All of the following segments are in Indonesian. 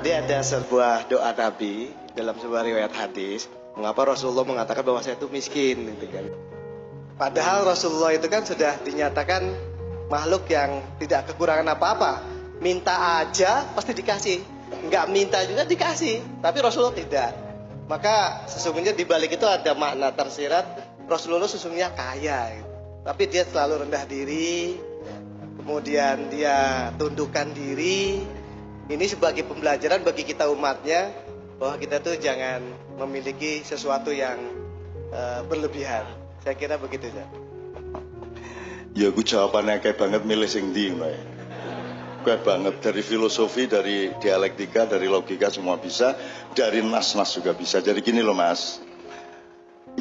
Tadi ada sebuah doa Nabi dalam sebuah riwayat hadis, mengapa Rasulullah mengatakan bahwa saya itu miskin, gitu kan. Padahal Rasulullah itu kan sudah dinyatakan makhluk yang tidak kekurangan apa-apa. Minta aja pasti dikasih, nggak minta juga dikasih. Tapi Rasulullah tidak. Maka sesungguhnya di balik itu ada makna tersirat, Rasulullah sesungguhnya kaya, gitu. Tapi dia selalu rendah diri, kemudian dia tundukkan diri. Ini sebagai pembelajaran bagi kita umatnya, bahwa kita tuh jangan memiliki sesuatu yang berlebihan. Saya kira begitu saja. Ya aku jawabannya kayak banget milih sing ndi ngono ya. Kayak banget dari filosofi, dari dialektika, dari logika semua bisa, dari nas-nas juga bisa. Jadi gini loh Mas.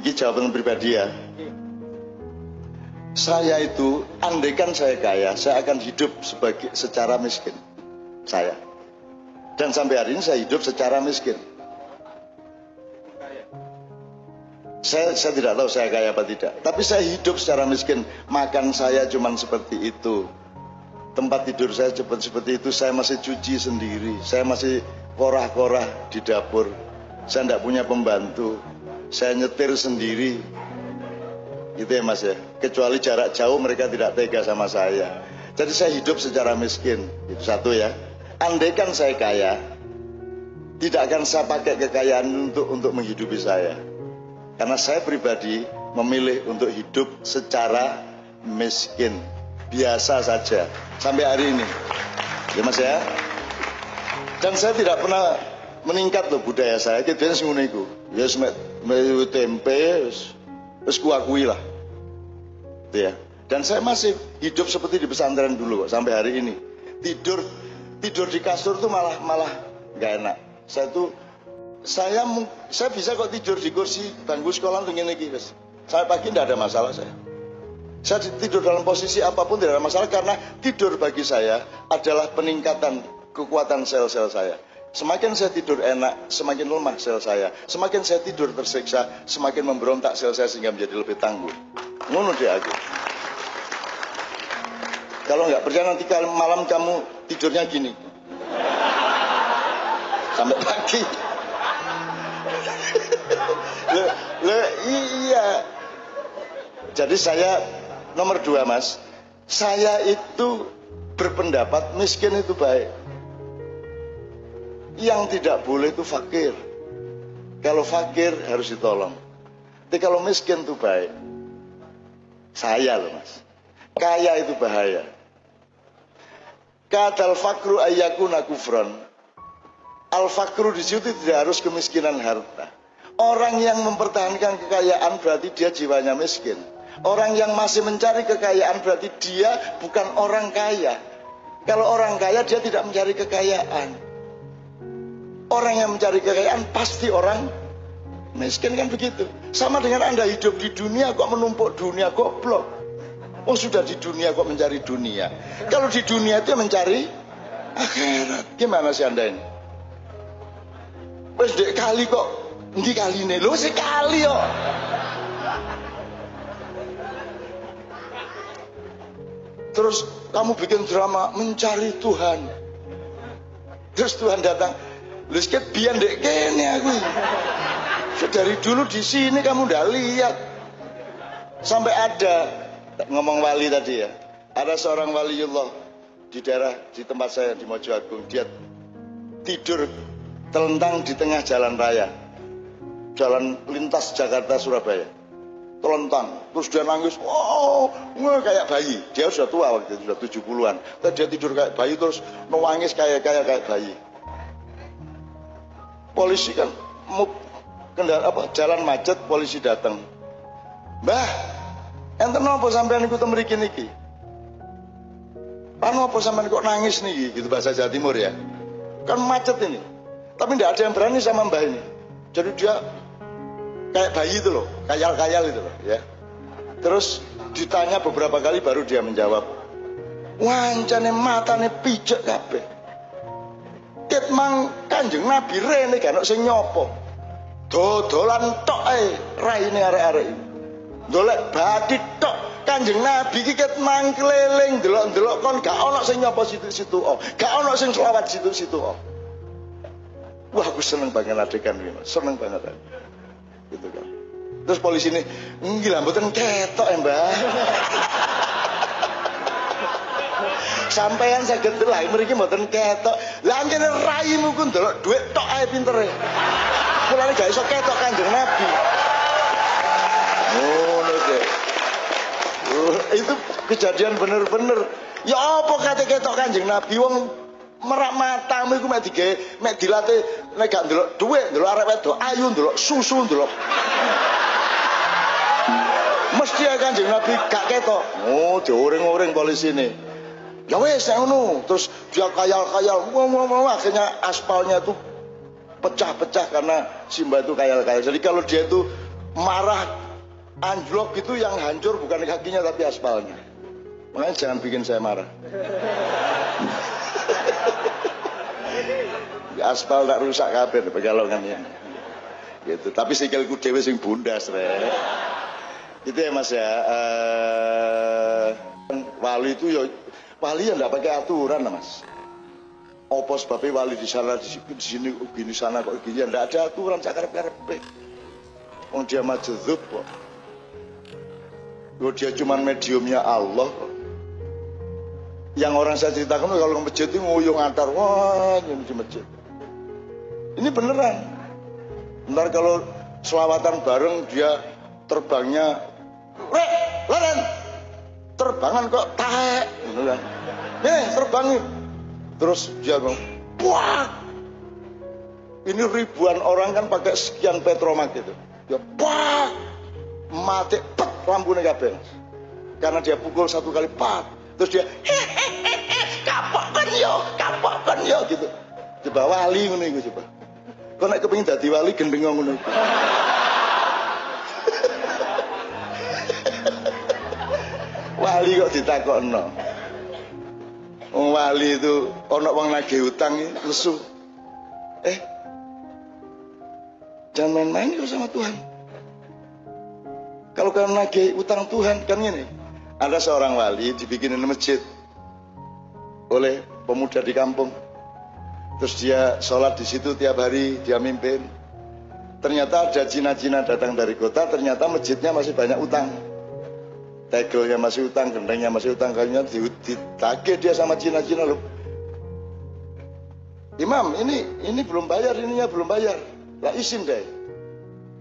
Ini jawaban pribadi ya. Saya itu andaikan saya kaya, saya akan hidup secara miskin. Saya. Dan sampai hari ini saya hidup secara miskin. Saya tidak tahu saya kaya apa tidak. Tapi saya hidup secara miskin. Makan saya cuma seperti itu. Tempat tidur saya seperti itu. Saya masih cuci sendiri. Saya masih korah-korah di dapur. Saya tidak punya pembantu. Saya nyetir sendiri. Gitu ya Mas ya. Kecuali jarak jauh mereka tidak tega sama saya. Jadi saya hidup secara miskin. Itu satu ya. Andaikan saya kaya, tidak akan saya pakai kekayaan untuk menghidupi saya. Karena saya pribadi memilih untuk hidup secara miskin, biasa saja sampai hari ini. Ya Mas ya. Dan saya tidak pernah meningkat loh budaya saya. Kita ngono iku. Ya tempe, wis kuakui lah. Gitu ya. Dan saya masih hidup seperti di pesantren dulu kok sampai hari ini. Tidur di kasur tuh malah nggak enak. Saya bisa kok tidur di kursi bangku sekolah tuh gini guys. Sampai pagi tidak ada masalah saya. Saya tidur dalam posisi apapun tidak ada masalah karena tidur bagi saya adalah peningkatan kekuatan sel-sel saya. Semakin saya tidur enak, semakin lemah sel saya. Semakin saya tidur tersiksa, semakin memberontak sel saya sehingga menjadi lebih tangguh. Ngono dia aku. Kalau nggak percaya nanti malam kamu tidurnya gini sampai pagi. Iya. Jadi saya nomor 2 Mas, saya itu berpendapat miskin itu baik. Yang tidak boleh itu fakir. Kalau fakir harus ditolong. Tapi kalau miskin itu baik. Saya loh Mas, kaya itu bahaya. Kadal fakru ayyakuna kufran. Al fakru di situ tidak harus kemiskinan harta. Orang yang mempertahankan kekayaan berarti dia jiwanya miskin. Orang yang masih mencari kekayaan berarti dia bukan orang kaya. Kalau orang kaya dia tidak mencari kekayaan. Orang yang mencari kekayaan pasti orang miskin, kan begitu. Sama dengan Anda hidup di dunia kok menumpuk dunia, goblok. Oh sudah di dunia kok mencari dunia. Kalau di dunia itu mencari akhirat. Gimana sih Anda ini? Wes dek kali kok ndi kaline? Lho sekali kok. Terus kamu bikin drama mencari Tuhan. Terus Tuhan datang. Lho sket biyen dek kene aku. Dari dulu di sini kamu udah lihat. Sampai ada ngomong wali tadi ya, ada seorang waliullah di daerah di tempat saya di Mojo Agung. Dia tidur telentang di tengah jalan raya, jalan lintas Jakarta Surabaya, telentang. Terus dia nangis, wow, kayak bayi. Dia sudah tua waktu itu, sudah 70-an. Tapi dia tidur kayak bayi terus nangis kayak bayi. Polisi kan jalan macet, polisi datang. Mbah, enten apa sampean iku mriki niki? Anu apa sampean kok nangis niki? Gitu bahasa Jawa Timur ya. Kan macet ini. Tapi tidak ada yang berani sama mbah ini. Jadi dia kayak bayi itu loh, kayal-kayal itu loh ya. Terus ditanya beberapa kali baru dia menjawab. Wancane matane pijek kabeh. Ket mang Kanjeng Nabi rene kan sing nyopo. Dodolan tok ae raine arek-arek iki. Golek bathi tok Kanjeng Nabi iki ket mangkleling delok-delok kon gak ana sing nyapa situ-situ. Gak ana sing selawat situ-situ. Wah, aku seneng banget adegan ini, Mas. Seneng banget. Gitu kan. Terus polisi ini, gila, mboten ketok ya, Mbah. Sampeyan saged delok mriki mboten ketok. Lah ngene raimu ku ndelok dhuwit tok ae pintere. Mulane gak iso ketok Kanjeng Nabi. Ngono sih. Itu kejadian bener-bener. Ya apa kate ketok Kanjeng Nabi wong merak matamu iku mek dilatih nek gak ndelok dhuwit, ndelok arek wedok ayu, ndelok susu, ndelok. Mesti ya Kanjeng Nabi gak ketok. Oh, dioring-oring polisi ini. Ya wes ngono, terus dia kayal-kayal, akhirnya aspalnya itu pecah-pecah karena Simba itu kayal-kayal. Jadi kalau dia itu marah anjlok itu yang hancur bukan kakinya tapi aspalnya. Makanya jangan bikin saya marah. Aspal tak rusak kabeh pegalongan ini. Gitu. Tapi sikilku dhewe sing bundas rek. Itu ya Mas ya. Wali itu ya wali yang tidak pakai aturan lah Mas. Apa sebabnya wali di sana di sini begini sana kok gini, tidak ada aturan cakarep-karepe. Wong dia majdzub kok. Dia cuma mediumnya Allah kok. Yang orang saya ceritakan kalau ke masjid itu nguyung antar wah di masjid. Ini beneran. Bentar kalau selawatan bareng dia terbangnya leren. Terbangan kok taek gitu kan. Terbang nih. Terus dia bilang, wah. Ini ribuan orang kan pakai sekian petromak gitu. Dia wah. Mati pet lampunya kabeh. Karena dia pukul satu kali pat. Terus dia kapokkan yo gitu. Coba wali ngono iku coba. Kok nek kepengin dadi wali gendeng ngono iku. Wali kok ditakokno. Wong wali itu ana wong nagih utang lesu. Jangan main-main kalau sama Tuhan. Kalau kalian nagih utang Tuhan kan ini. Ada seorang wali dibikinin masjid oleh pemuda di kampung. Terus dia sholat di situ tiap hari, dia mimpin. Ternyata ada Cina-Cina datang dari kota, ternyata masjidnya masih banyak utang. Tegelnya masih utang, gendengnya masih utang, kayaknya ditagih dia sama Cina-Cina loh. Imam, ini belum bayar, ininya belum bayar. Lah izin deh.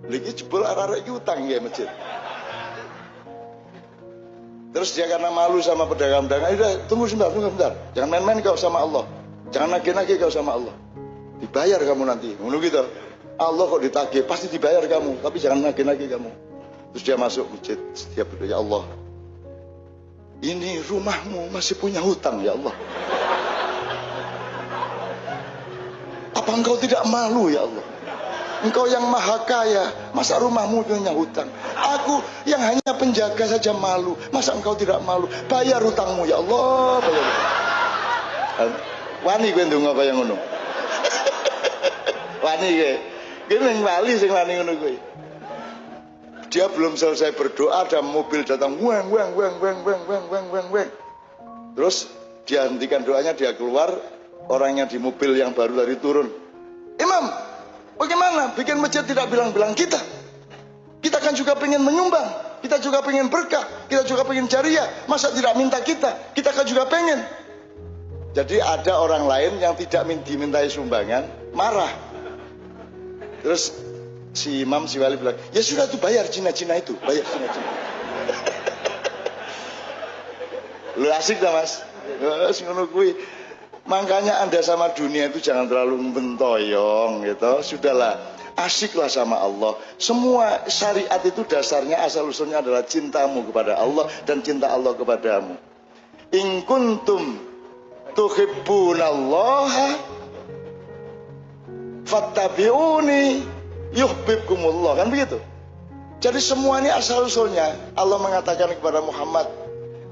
Lagi jebol arah-arah itu utang ya masjid. Terus dia karena malu sama pedagang-pedagang, udah tunggu sebentar. Jangan main-main kau sama Allah. Jangan nagih-nagih kau sama Allah. Dibayar kamu nanti. Ngono gitu. Allah kok ditagih, pasti dibayar kamu, tapi jangan nagih-nagih kamu. Terus dia masuk masjid, setiap berdoa, ya Allah, ini rumahmu masih punya hutang ya Allah. Apa engkau tidak malu ya Allah? Engkau yang maha kaya, masa rumahmu punya hutang? Aku yang hanya penjaga saja malu, masa engkau tidak malu? Bayar hutangmu ya Allah, bayar hutang. Wani gue ndonga kaya ngono. Wani gue. Gue wali sing wani ngono gue. Dia belum selesai berdoa, ada mobil datang, weng. Terus dia hentikan doanya, dia keluar, orang yang di mobil yang baru tadi turun. Imam, bagaimana bikin masjid tidak bilang-bilang kita? Kita kan juga pengen menyumbang, kita juga pengen berkah, kita juga pengen jariah. Masa tidak minta kita? Kita kan juga pengen. Jadi ada orang lain yang tidak dimintai sumbangan, marah. Terus si imam, si wali bilang, ya sudah tuh bayar Cina-Cina itu, bayar Cina-Cina. Lu asik dah Mas. Makanya Anda sama dunia itu jangan terlalu mentoyong gitu. Sudahlah, asiklah sama Allah. Semua syariat itu dasarnya asal usulnya adalah cintamu kepada Allah dan cinta Allah kepadamu. In kuntum tuhibbunallaha fattabi'uni yuhibbukumullah, kan begitu. Jadi semua ini asal usulnya Allah mengatakan kepada Muhammad,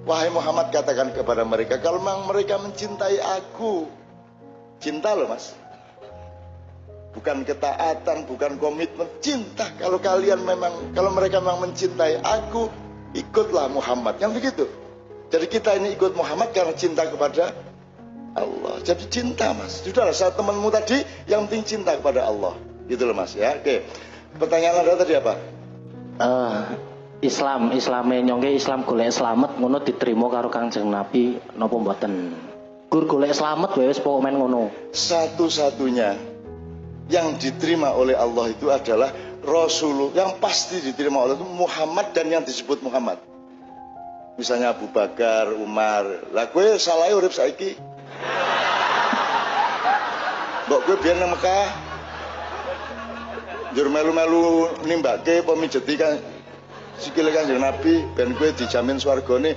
wahai Muhammad, katakan kepada mereka kalau memang mereka mencintai aku. Cinta loh Mas, bukan ketaatan, bukan komitmen, cinta. Kalau mereka memang mencintai aku, ikutlah Muhammad, kan begitu. Jadi kita ini ikut Muhammad karena cinta kepada Allah. Jadi cinta mas. Sudahlah, saya temanmu tadi yang penting cinta kepada Allah. Gitu loh mas ya. Oke. Pertanyaan Anda tadi apa? Islame nyongke Islam golek slamet ngono diterima karo Kanjeng Nabi napa mboten? Gur golek slamet wae wis pokok men ngono. Satu-satunya yang diterima oleh Allah itu adalah Rasulullah, yang pasti diterima oleh itu Muhammad dan yang disebut Muhammad. Misalnya Abu Bakar, Umar. Lah kowe salah urip saiki. Mbok kowe biyen nang Mekah njur melu-melu nimbake pemijeti kan sikile Kanjeng Nabi ben kowe dijamin swargane.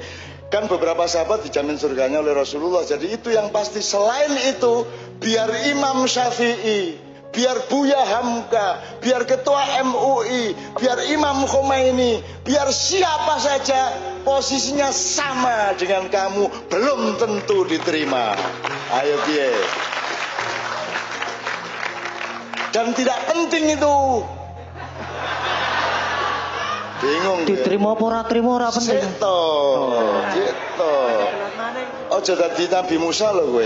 Kan beberapa sahabat dijamin surganya oleh Rasulullah. Jadi itu yang pasti. Selain itu, biar Imam Syafi'i, biar Buya Hamka, biar Ketua MUI, biar Imam Khomeini, biar siapa saja posisinya sama dengan kamu, belum tentu diterima. Ayo piye. Dan tidak penting itu. Bingung Diterima apa ora trima ora penting. Gitu. Gitu. Ojo dadi Nabi Musa lho kowe.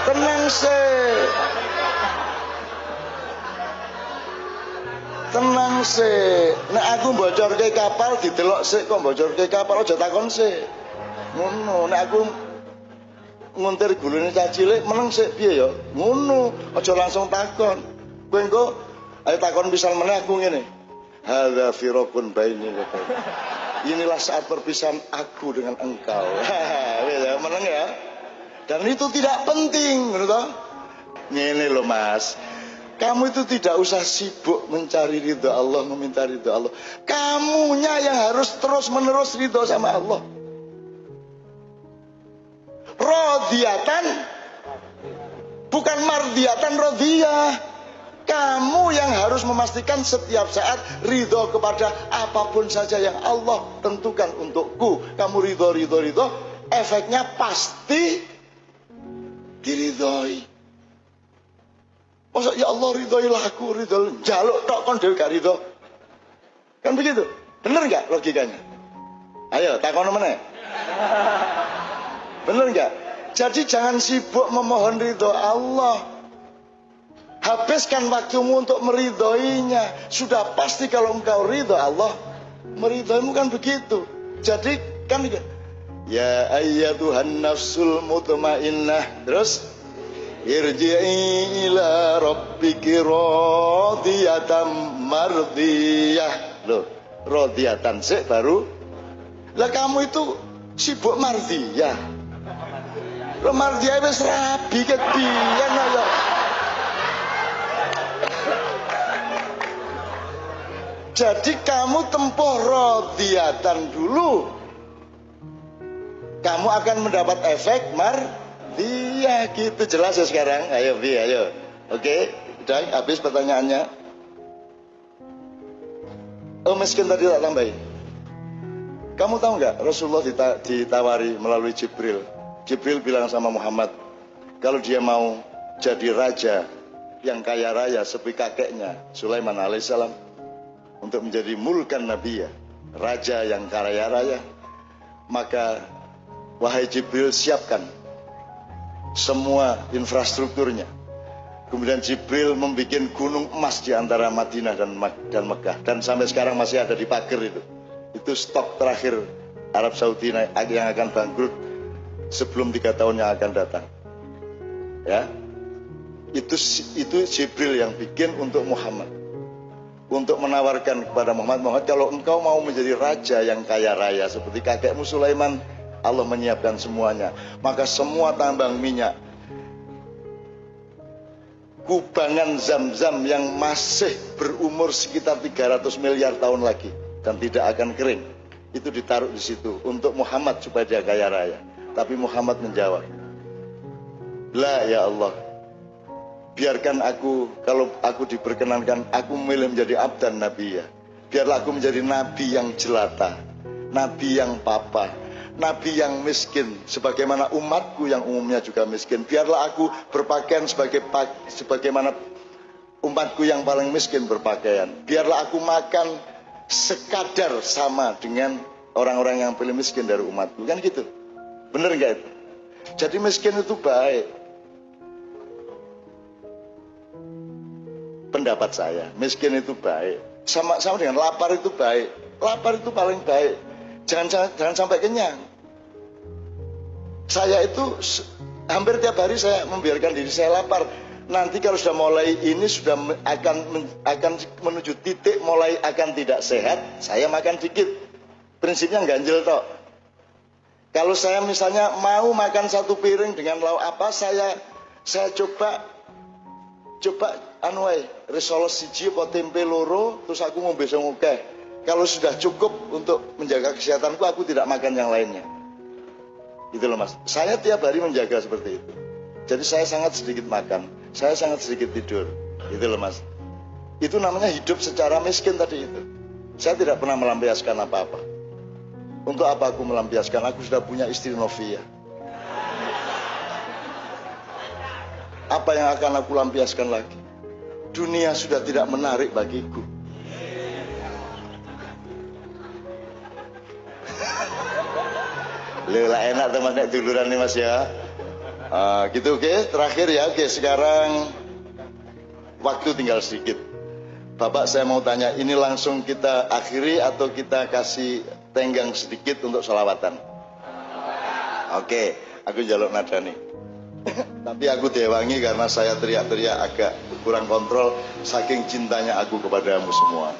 Tenang sih. Tenang sih. Nek aku bocorke kapal didelok sik kok bocorke kapal aja takon sik. Ngono. Nek aku nguntir gulune cah cilik meneng sik piye ya? Ngono. Aja langsung takon. Kowe engko ayo takon pisan meneh aku ngene. Hadza firaqun baini wa bain. Inilah saat perpisahan aku dengan engkau. Ya, meneng ya. Dan itu tidak penting, menurut toh? Ngene loh Mas. Kamu itu tidak usah sibuk mencari ridho Allah, meminta ridho Allah. Kamunya yang harus terus-menerus ridho sama Allah. Rodiyatan bukan mardiyatan, rodiyah. Kamu yang harus memastikan setiap saat ridho kepada apapun saja yang Allah tentukan untukku. Kamu ridho, efeknya pasti diridhoi. Masa ya Allah ridhoilah aku, ridho jaluk tok kon dhewe gak ridho. Kan begitu? Bener nggak logikanya? Ayo takon meneh. Bener nggak? Jadi jangan sibuk memohon ridho Allah. Habiskan waktumu untuk meridhoinya. Sudah pasti kalau engkau ridho Allah meridhoimu, kan begitu. Jadi kan ya ayyatuhan nafsul mutmainnah. Terus irji'i ila rabbiki radiyatan mardiyah. Loh, radiyatan sik baru. Lah kamu itu sibuk mardiyah. Lo mardiyah wis rabi kebiyen ya. Jadi kamu tempuh rodiyatan dulu, kamu akan mendapat efek mardiyah. Gitu, jelas ya sekarang? Ayo Bi, ayo. Oke, udah habis pertanyaannya. Oh miskin tadi tak tambahin. Kamu tahu nggak Rasulullah ditawari melalui Jibril. Jibril bilang sama Muhammad, kalau dia mau jadi raja yang kaya raya seperti kakeknya Sulaiman alaihissalam, untuk menjadi mulkan Nabi ya, raja yang kaya raya, maka wahai Jibril siapkan semua infrastrukturnya. Kemudian Jibril membuat gunung emas di antara Madinah dan Mekah, dan sampai sekarang masih ada di pagar itu. Itu stok terakhir Arab Saudi yang akan bangkrut sebelum 3 tahun yang akan datang. Ya, itu Jibril yang bikin untuk Muhammad. Untuk menawarkan kepada Muhammad, kalau engkau mau menjadi raja yang kaya raya seperti kakekmu Sulaiman, Allah menyiapkan semuanya. Maka semua tambang minyak, kubangan zam-zam yang masih berumur sekitar 300 miliar tahun lagi dan tidak akan kering, itu ditaruh di situ untuk Muhammad supaya dia kaya raya. Tapi Muhammad menjawab, la ya Allah, biarkan aku, kalau aku diperkenankan, aku memilih menjadi abdan nabi ya. Biarlah aku menjadi nabi yang jelata, nabi yang papa, nabi yang miskin, sebagaimana umatku yang umumnya juga miskin. Biarlah aku berpakaian sebagaimana umatku yang paling miskin berpakaian. Biarlah aku makan sekadar sama dengan orang-orang yang paling miskin dari umatku. Kan gitu. Bener nggak itu? Jadi miskin itu baik. Pendapat saya, miskin itu baik. Sama dengan lapar itu baik. Lapar itu paling baik. Jangan sampai kenyang. Saya itu hampir tiap hari saya membiarkan diri saya lapar. Nanti kalau sudah mulai ini sudah akan menuju titik mulai akan tidak sehat, saya makan dikit. Prinsipnya ganjil toh. Kalau saya misalnya mau makan satu piring dengan lauk apa, saya coba risolo siji apa tempe loro, terus aku ngombe sing akeh. Kalau sudah cukup untuk menjaga kesehatanku, aku tidak makan yang lainnya. Gitu loh Mas. Saya tiap hari menjaga seperti itu. Jadi saya sangat sedikit makan, saya sangat sedikit tidur. Gitu loh Mas. Itu namanya hidup secara miskin tadi itu. Saya tidak pernah melampiaskan apa-apa. Untuk apa aku melampiaskan? Aku sudah punya istri Novia. Apa yang akan aku lampiaskan lagi? Dunia sudah tidak menarik bagiku. Lelah enak teman nek duluran nih Mas ya. Gitu oke. Terakhir ya, oke. Sekarang waktu tinggal sedikit. Bapak saya mau tanya, ini langsung kita akhiri atau kita kasih tenggang sedikit untuk sholawatan? Oke, aku jaluk nada nih. Tapi aku diwangi karena saya teriak-teriak agak kurang kontrol saking cintanya aku kepadamu semua.